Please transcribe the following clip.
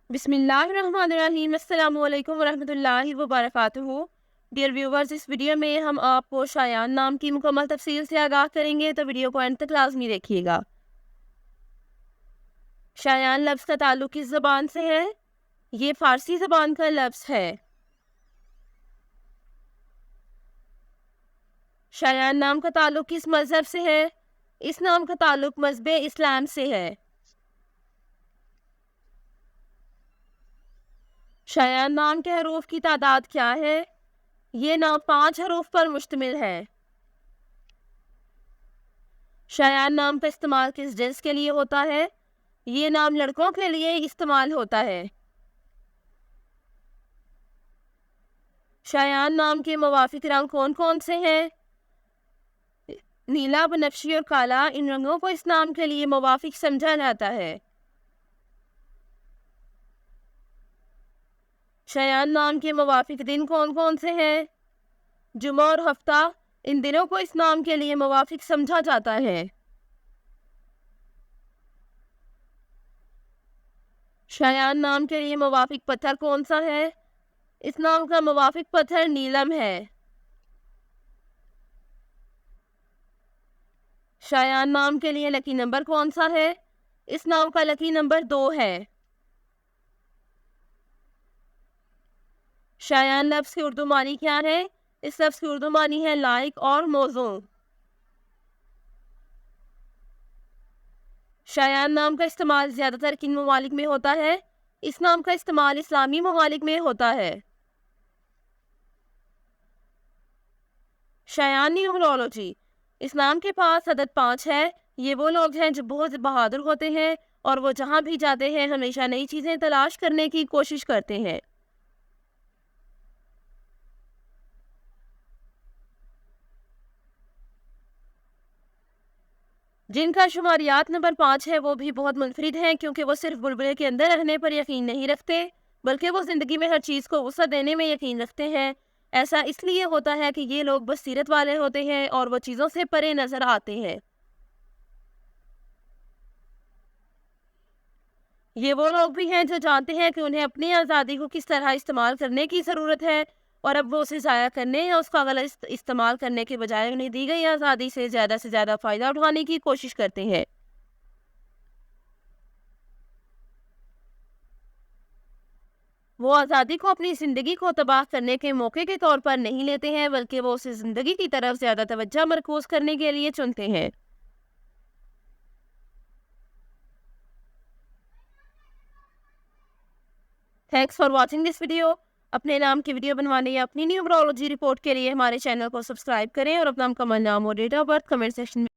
بسم اللہ الرحمن الرحیم۔ السلام علیکم ورحمۃ اللہ وبرکاتہ۔ ڈیئر ویورز، اس ویڈیو میں ہم آپ کو شایان نام کی مکمل تفصیل سے آگاہ کریں گے، تو ویڈیو کو اینڈ تک لازمی دیکھیے گا۔ شایان لفظ کا تعلق کس زبان سے ہے؟ یہ فارسی زبان کا لفظ ہے۔ شایان نام کا تعلق کس مذہب سے ہے؟ اس نام کا تعلق مذہب اسلام سے ہے۔ شایان نام کے حروف کی تعداد کیا ہے؟ یہ نام 5 حروف پر مشتمل ہے۔ شایان نام کا استعمال کس جنس کے لیے ہوتا ہے؟ یہ نام لڑکوں کے لیے استعمال ہوتا ہے۔ شایان نام کے موافق رنگ کون کون سے ہیں؟ نیلا، بنفشی اور کالا، ان رنگوں کو اس نام کے لیے موافق سمجھا جاتا ہے۔ شایان نام کے موافق دن کون کون سے ہیں؟ جمعہ اور ہفتہ، ان دنوں کو اس نام کے لیے موافق سمجھا جاتا ہے۔ شایان نام کے لیے موافق پتھر کون سا ہے؟ اس نام کا موافق پتھر نیلم ہے۔ شایان نام کے لیے لکی نمبر کون سا ہے؟ اس نام کا لکی نمبر 2 ہے۔ شایان لفظ کی اردو معنی کیا ہے؟ اس لفظ کی اردو معنی ہے لائق اور موزوں۔ شایان نام کا استعمال زیادہ تر کن ممالک میں ہوتا ہے؟ اس نام کا استعمال اسلامی ممالک میں ہوتا ہے۔ شایان نیومرولوجی، اس نام کے پاس عدد 5 ہے۔ یہ وہ لوگ ہیں جو بہت بہادر ہوتے ہیں اور وہ جہاں بھی جاتے ہیں ہمیشہ نئی چیزیں تلاش کرنے کی کوشش کرتے ہیں۔ جن کا شماریات نمبر 5 ہے وہ بھی بہت منفرد ہیں، کیونکہ وہ صرف بلبلے کے اندر رہنے پر یقین نہیں رکھتے، بلکہ وہ زندگی میں ہر چیز کو وسعت دینے میں یقین رکھتے ہیں۔ ایسا اس لیے ہوتا ہے کہ یہ لوگ بصیرت والے ہوتے ہیں اور وہ چیزوں سے پرے نظر آتے ہیں۔ یہ وہ لوگ بھی ہیں جو جانتے ہیں کہ انہیں اپنی آزادی کو کس طرح استعمال کرنے کی ضرورت ہے، اور اب وہ اسے ضائع کرنے یا اس کا غلط استعمال کرنے کے بجائے انہیں دی گئی آزادی سے زیادہ فائدہ اٹھانے کی کوشش کرتے ہیں۔ وہ آزادی کو اپنی زندگی کو تباہ کرنے کے موقع کے طور پر نہیں لیتے ہیں، بلکہ وہ اسے زندگی کی طرف زیادہ توجہ مرکوز کرنے کے لیے چنتے ہیں۔ Thanks for watching this video. اپنے نام کی ویڈیو بنوانے یا اپنی نیومرولوجی رپورٹ کے لیے ہمارے چینل کو سبسکرائب کریں اور اپنا مکمل نام اور date of birth comment section میں